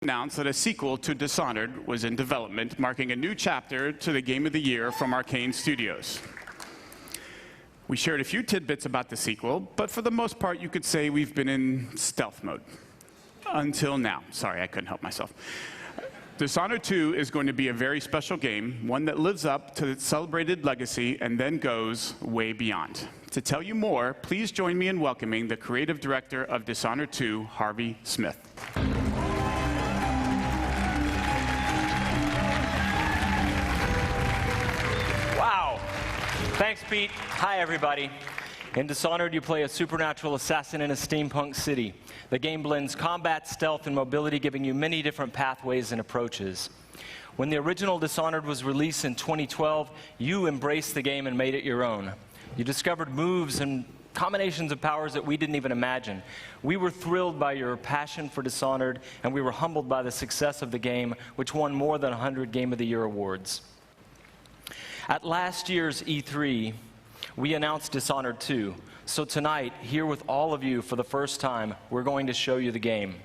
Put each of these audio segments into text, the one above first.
announced that a sequel to Dishonored was in development, marking a new chapter to the Game of the Year from Arcane Studios. We shared a few tidbits about the sequel, but for the most part, you could say we've been in stealth mode. Until now. Sorry, I couldn't help myself. Dishonored 2 is going to be a very special game, one that lives up to its celebrated legacy and then goes way beyond. To tell you more, please join me in welcoming the creative director of Dishonored 2, Harvey Smith. Wow. Thanks, Pete. Hi, everybody. In Dishonored, you play a supernatural assassin in a steampunk city. The game blends combat, stealth, and mobility, giving you many different pathways and approaches. When the original Dishonored was released in 2012, you embraced the game and made it your own. You discovered moves and combinations of powers that we didn't even imagine. We were thrilled by your passion for Dishonored, and we were humbled by the success of the game, which won more than 100 Game of the Year awards. At last year's E3, we announced Dishonored 2. So tonight, here with all of you for the first time, we're going to show you the game.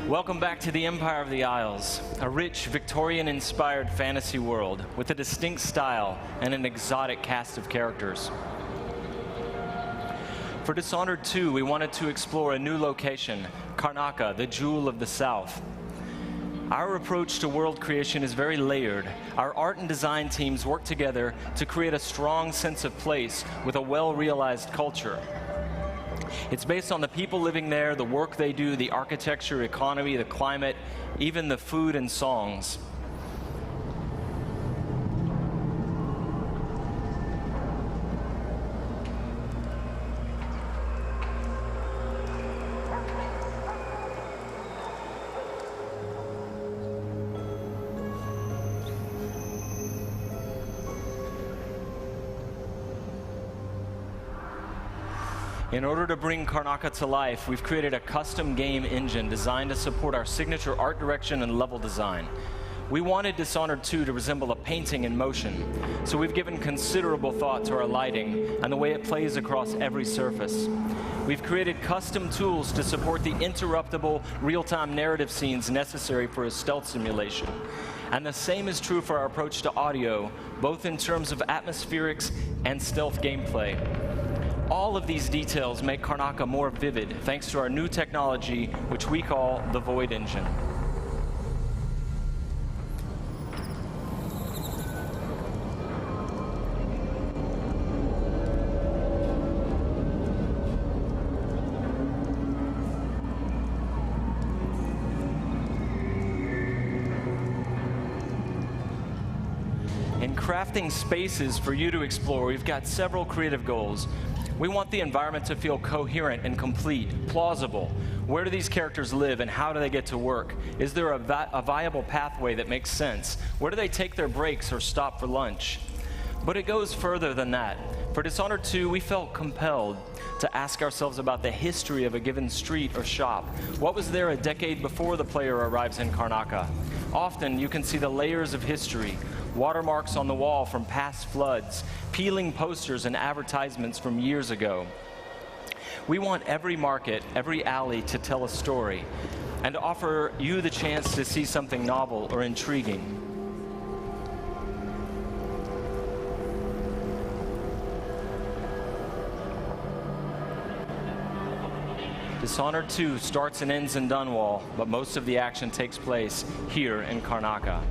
Welcome back to the Empire of the Isles, a rich, Victorian-inspired fantasy world with a distinct style and an exotic cast of characters. For Dishonored 2, we wanted to explore a new location, Karnaca, the jewel of the South. Our approach to world creation is very layered. Our art and design teams work together to create a strong sense of place with a well-realized culture. It's based on the people living there, the work they do, the architecture, economy, the climate, even the food and songs. In order to bring Karnaca to life, we've created a custom game engine designed to support our signature art direction and level design. We wanted Dishonored 2 to resemble a painting in motion, so we've given considerable thought to our lighting and the way it plays across every surface. We've created custom tools to support the interruptible, real-time narrative scenes necessary for a stealth simulation. And the same is true for our approach to audio, both in terms of atmospherics and stealth gameplay. All of these details make Karnaca more vivid thanks to our new technology, which we call the Void Engine. In crafting spaces for you to explore, we've got several creative goals. We want the environment to feel coherent and complete, plausible. Where do these characters live and how do they get to work? Is there a viable pathway that makes sense? Where do they take their breaks or stop for lunch? But it goes further than that. For Dishonored 2, we felt compelled to ask ourselves about the history of a given street or shop. What was there a decade before the player arrives in Karnaca? Often, you can see the layers of history, watermarks on the wall from past floods, peeling posters and advertisements from years ago. We want every market, every alley to tell a story and to offer you the chance to see something novel or intriguing. Dishonored 2 starts and ends in Dunwall, but most of the action takes place here in Karnaca.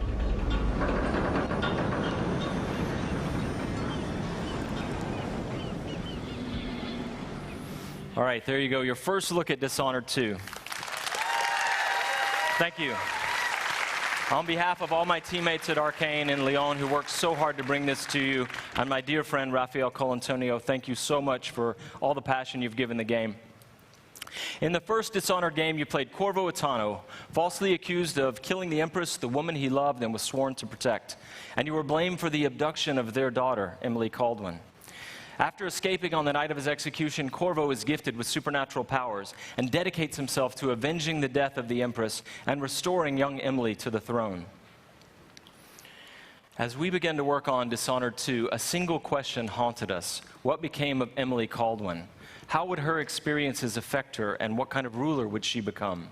All right, there you go, your first look at Dishonored 2. Thank you. On behalf of all my teammates at Arcane and Lyon who worked so hard to bring this to you, and my dear friend Rafael Colantonio, thank you so much for all the passion you've given the game. In the first Dishonored game, you played Corvo Attano, falsely accused of killing the Empress, the woman he loved and was sworn to protect. And you were blamed for the abduction of their daughter, Emily Caldwin. After escaping on the night of his execution, Corvo is gifted with supernatural powers and dedicates himself to avenging the death of the Empress and restoring young Emily to the throne. As we began to work on Dishonored 2, a single question haunted us. What became of Emily Caldwin? How would her experiences affect her, and what kind of ruler would she become?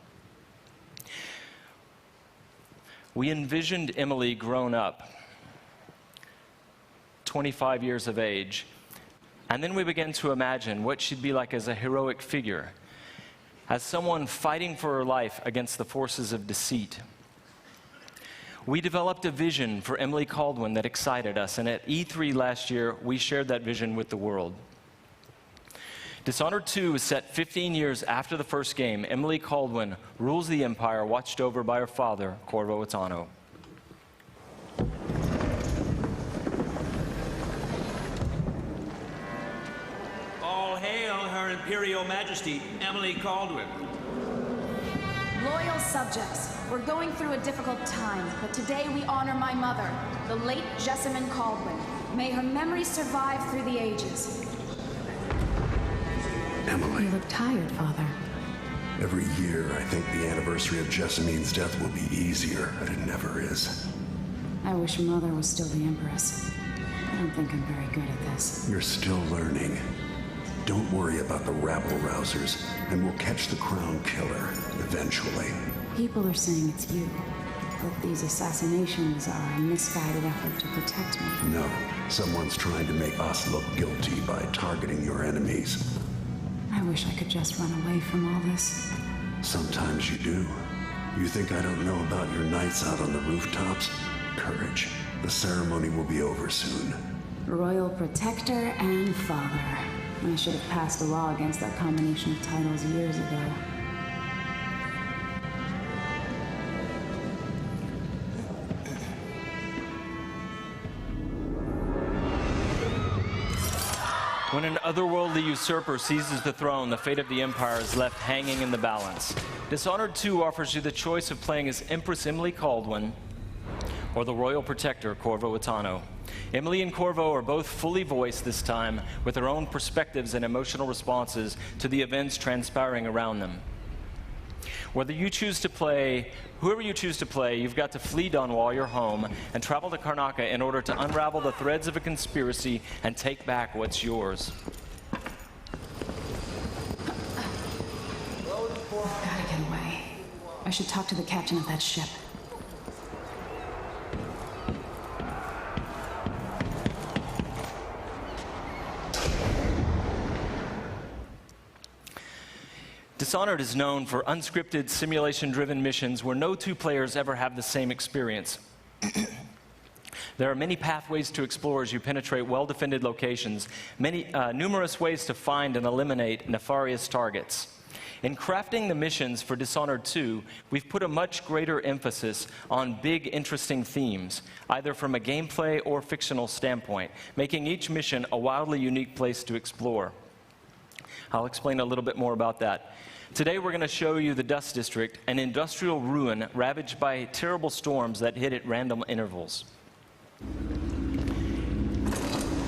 We envisioned Emily grown up, 25 years of age, and then we began to imagine what she'd be like as a heroic figure, as someone fighting for her life against the forces of deceit. We developed a vision for Emily Caldwin that excited us, and at E3 last year, we shared that vision with the world. Dishonored 2 is set 15 years after the first game. Emily Caldwin rules the Empire, watched over by her father, Corvo Attano. All hail Her Imperial Majesty, Emily Caldwin. Loyal subjects, we're going through a difficult time, but today we honor my mother, the late Jessamine Caldwin. May her memory survive through the ages. Emily. You look tired, Father. Every year, I think the anniversary of Jessamine's death will be easier, but it never is. I wish Mother was still the Empress. I don't think I'm very good at this. You're still learning. Don't worry about the rabble-rousers, and we'll catch the Crown Killer, eventually. People are saying it's you, but these assassinations are a misguided effort to protect me. No, someone's trying to make us look guilty by targeting your enemies. I wish I could just run away from all this. Sometimes you do. You think I don't know about your nights out on the rooftops? Courage. The ceremony will be over soon. Royal Protector and Father. I should have passed a law against that combination of titles years ago. When an otherworldly usurper seizes the throne, the fate of the Empire is left hanging in the balance. Dishonored 2 offers you the choice of playing as Empress Emily Caldwin or the Royal Protector, Corvo Attano. Emily and Corvo are both fully voiced this time, with their own perspectives and emotional responses to the events transpiring around them. Whoever you choose to play, you've got to flee Dunwall, your home, and travel to Karnaca in order to unravel the threads of a conspiracy and take back what's yours. I've got to get away. I should talk to the captain of that ship. Dishonored is known for unscripted, simulation-driven missions where no two players ever have the same experience. There are many pathways to explore as you penetrate well-defended locations, numerous ways to find and eliminate nefarious targets. In crafting the missions for Dishonored 2, we've put a much greater emphasis on big, interesting themes, either from a gameplay or fictional standpoint, making each mission a wildly unique place to explore. I'll explain a little bit more about that. Today we're going to show you the Dust District, an industrial ruin ravaged by terrible storms that hit at random intervals.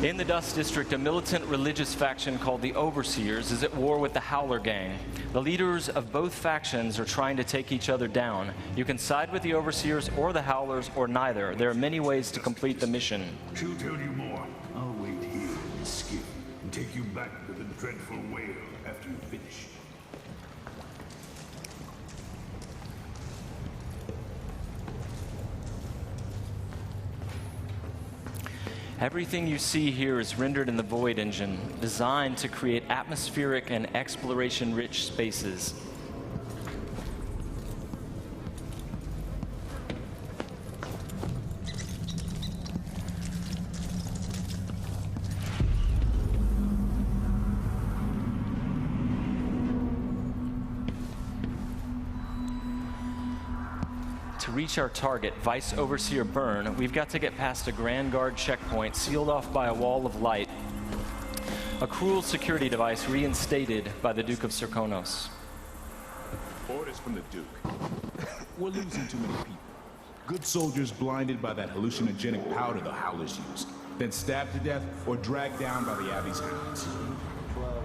In the Dust District, a militant religious faction called the Overseers is at war with the Howler Gang. The leaders of both factions are trying to take each other down. You can side with the Overseers or the Howlers or neither. There are many ways to complete the mission. She'll tell you more. I'll wait here in the skiff and take you back to the dreadful whale after you finish. Everything you see here is rendered in the Void engine, designed to create atmospheric and exploration-rich spaces. To reach our target, Vice Overseer Byrne, we've got to get past a Grand Guard checkpoint sealed off by a wall of light, a cruel security device reinstated by the Duke of Serkonos. Orders from the Duke. We're losing too many people. Good soldiers blinded by that hallucinogenic powder the Howlers used, then stabbed to death or dragged down by the Abbey's hounds.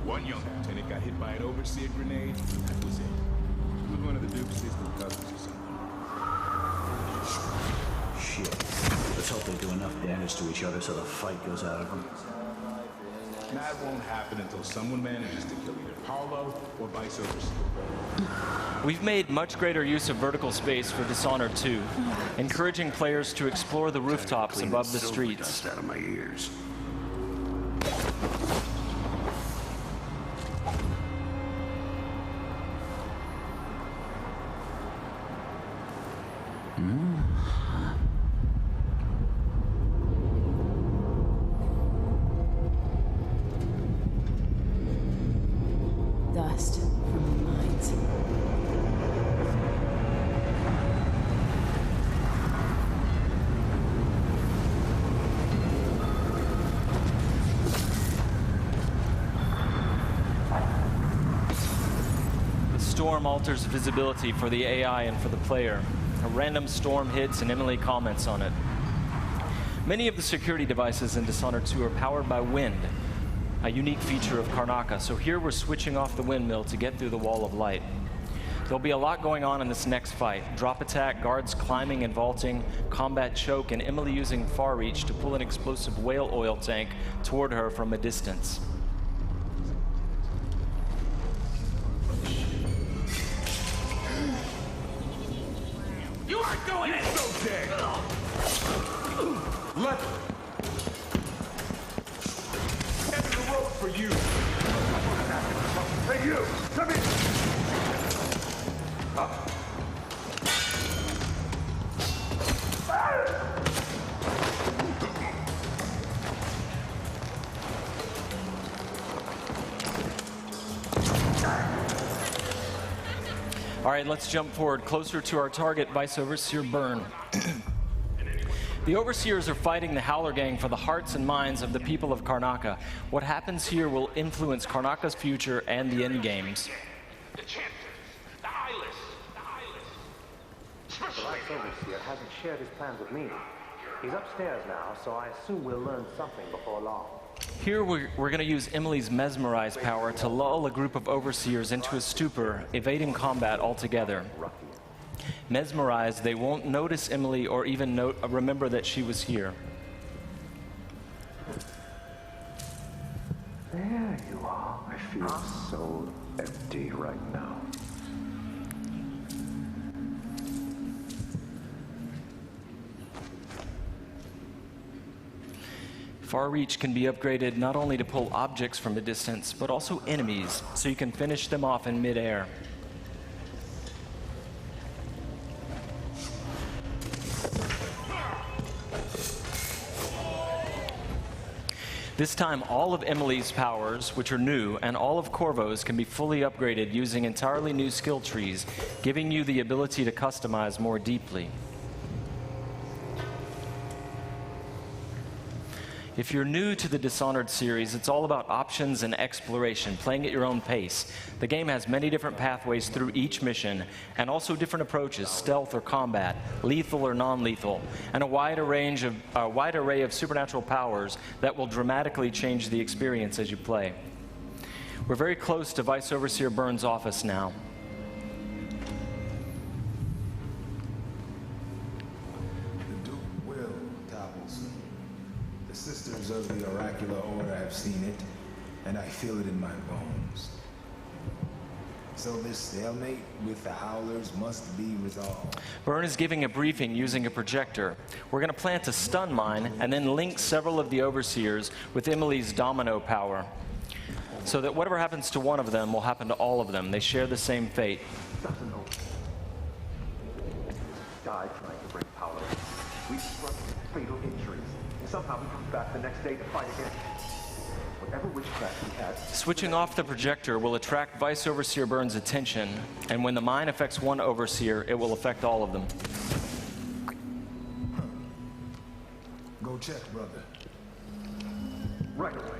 One young lieutenant got hit by an overseer grenade. That was it. He was one of the Duke's distant cousins or something. Shit. Let's hope they do enough damage to each other so the fight goes out of them. That won't happen until someone manages to kill either Paulo or Vice Overseer. We've made much greater use of vertical space for Dishonored 2, encouraging players to explore the rooftops above the streets. Dust out of my ears. Dust from the mines. The storm alters visibility for the AI and for the player. A random storm hits and Emily comments on it. Many of the security devices in Dishonored 2 are powered by wind, a unique feature of Karnaca, so here we're switching off the windmill to get through the wall of light. There'll be a lot going on in this next fight. Drop attack, guards climbing and vaulting, combat choke, and Emily using far reach to pull an explosive whale oil tank toward her from a distance. You aren't doing it! So dead! Let end the road for you! Hey you! Come in! Up. All right, let's jump forward closer to our target, Vice Overseer Byrne. The Overseers are fighting the Howler Gang for the hearts and minds of the people of Karnaca. What happens here will influence Karnaca's future and the endgames. The Chanter, the Eyeless, The Vice Overseer hasn't shared his plans with me. He's upstairs now, so I assume we'll learn something before long. Here we're going to use Emily's Mesmerize power to lull a group of Overseers into a stupor, evading combat altogether. Mesmerized, they won't notice Emily or even remember that she was here. There you are. I feel so empty right now. Far Reach can be upgraded not only to pull objects from a distance, but also enemies, so you can finish them off in midair. This time, all of Emily's powers, which are new, and all of Corvo's can be fully upgraded using entirely new skill trees, giving you the ability to customize more deeply. If you're new to the Dishonored series, it's all about options and exploration, playing at your own pace. The game has many different pathways through each mission, and also different approaches, stealth or combat, lethal or non-lethal, and a wide array of supernatural powers that will dramatically change the experience as you play. We're very close to Vice Overseer Byrne's office now. Sisters of the oracular order have seen it, and I feel it in my bones. So this stalemate with the Howlers must be resolved. Byrne is giving a briefing using a projector. We're going to plant a stun mine and then link several of the Overseers with Emily's domino power, so that whatever happens to one of them will happen to all of them. They share the same fate. Died trying to break power. We suffered fatal injuries. Somehow we come back the next day to fight again. Whatever witchcraft we had. Switching off the projector will attract Vice Overseer Byrne's attention, and when the mine affects one Overseer, it will affect all of them. Go check, brother. Right away.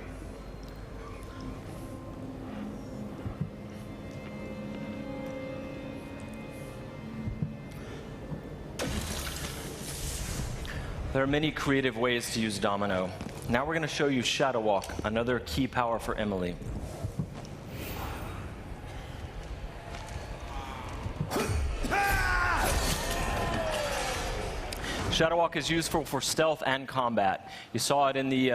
There are many creative ways to use Domino. Now we're going to show you Shadow Walk, another key power for Emily. Shadow Walk is useful for stealth and combat. You saw it in the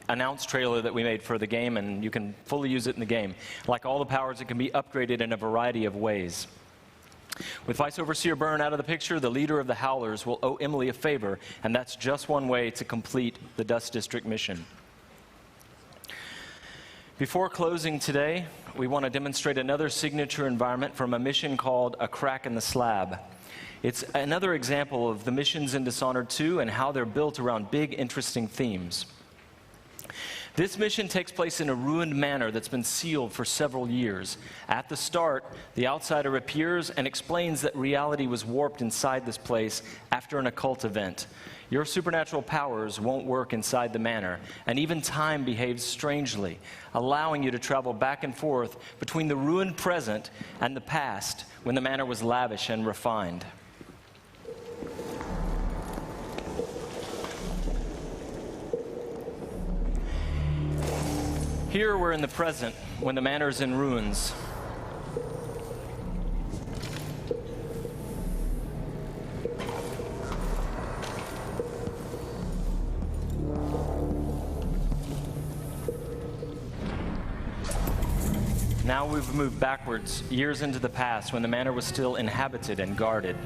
announced trailer that we made for the game, and you can fully use it in the game. Like all the powers, it can be upgraded in a variety of ways. With Vice Overseer Byrne out of the picture, the leader of the Howlers will owe Emily a favor, and that's just one way to complete the Dust District mission. Before closing today, we want to demonstrate another signature environment from a mission called A Crack in the Slab. It's another example of the missions in Dishonored 2 and how they're built around big, interesting themes. This mission takes place in a ruined manor that's been sealed for several years. At the start, the outsider appears and explains that reality was warped inside this place after an occult event. Your supernatural powers won't work inside the manor, and even time behaves strangely, allowing you to travel back and forth between the ruined present and the past when the manor was lavish and refined. Here we're in the present, when the manor is in ruins. Now we've moved backwards, years into the past, when the manor was still inhabited and guarded.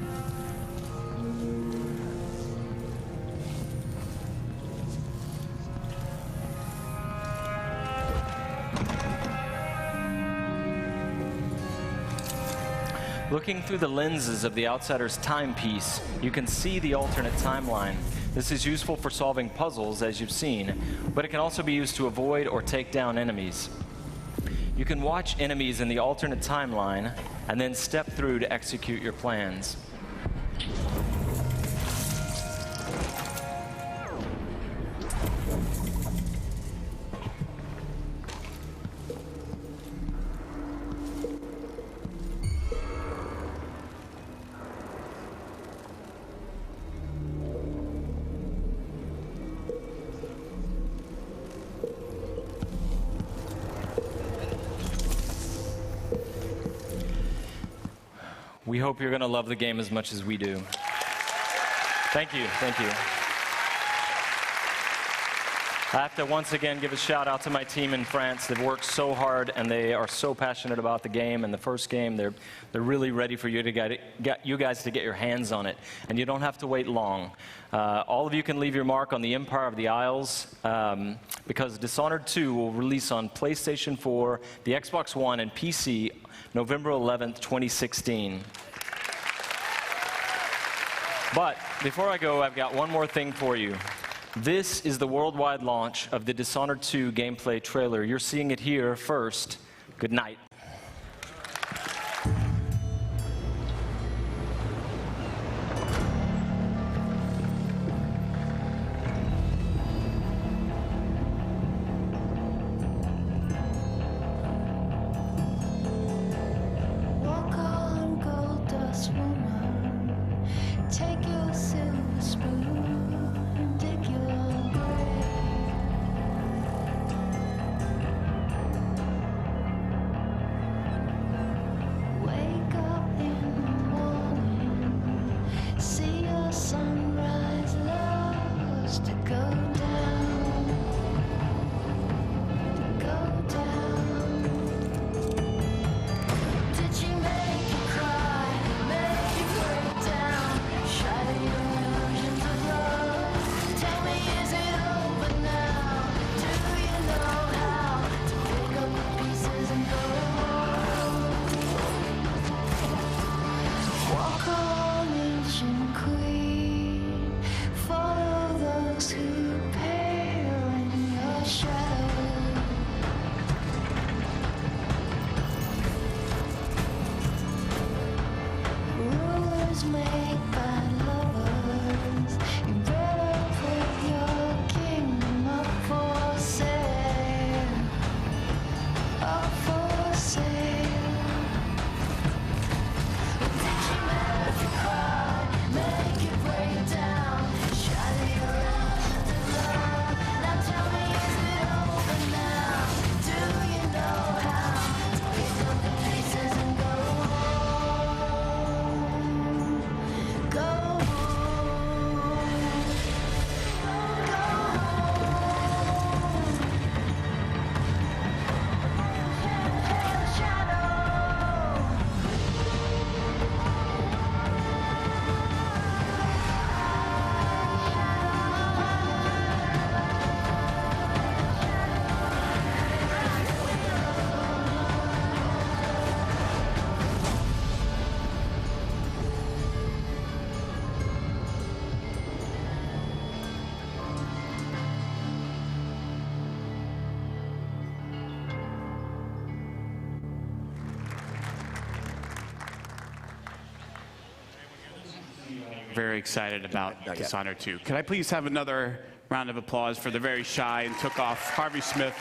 Looking through the lenses of the outsider's timepiece, you can see the alternate timeline. This is useful for solving puzzles, as you've seen, but it can also be used to avoid or take down enemies. You can watch enemies in the alternate timeline and then step through to execute your plans. We hope you're going to love the game as much as we do. Thank you. Thank you. I have to once again give a shout out to my team in France. They've worked so hard and they are so passionate about the game and the first game. They're really ready for you to get you guys to get your hands on it, and you don't have to wait long. All of you can leave your mark on the Empire of the Isles because Dishonored 2 will release on PlayStation 4, the Xbox One, and PC November 11th, 2016. But before I go, I've got one more thing for you. This is the worldwide launch of the Dishonored 2 gameplay trailer. You're seeing it here first. Good night. Make it break down, shut it very excited about Dishonored 2. Could I please have another round of applause for the very shy and took off Harvey Smith